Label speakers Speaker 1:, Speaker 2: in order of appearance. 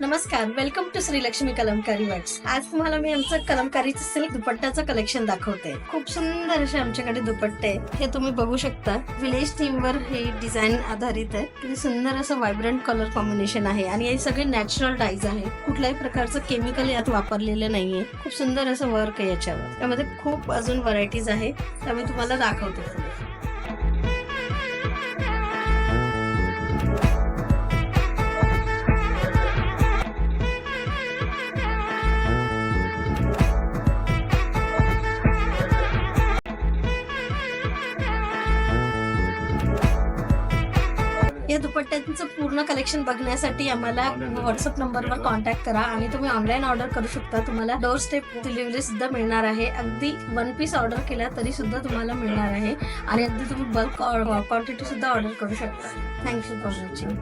Speaker 1: नमस्कार, welcome to Shrilakshmi Kalamkari works. आज तुम्हाला मी आमचं कलमकारीचं सिल्क दुपट्ट्याचं कलेक्शन दाखवते. खूप सुंदर असे आमच्याकडे दुपट्टे आहेत. हे तुम्ही बघू शकता. विलेज थीमवर हे डिझाईन आधारित आहे. किती सुंदर असं व्हायब्रंट कलर कॉम्बिनेशन आहे आणि हे सगळे नॅचरल डाईज आहे. कुठल्याही प्रकारचं केमिकल यात वापरलेलं नाहीये. खूप सुंदर असं वर्क आहे याच्यावर. त्यामध्ये खूप अजून व्हरायटीज आहे, त्यामुळे तुम्हाला दाखवते. या दुपट्ट्यांचं पूर्ण कलेक्शन बघण्यासाठी आम्हाला व्हॉट्सअप नंबरवर कॉन्टॅक्ट करा आणि तुम्ही ऑनलाईन ऑर्डर करू शकता. तुम्हाला डोर स्टेप डिलिव्हरी सुद्धा मिळणार आहे. अगदी 1 पीस ऑर्डर केला तरी सुद्धा तुम्हाला मिळणार आहे आणि अगदी तुम्ही बल्क क्वांटिटी सुद्धा ऑर्डर करू शकता. Thank you for watching.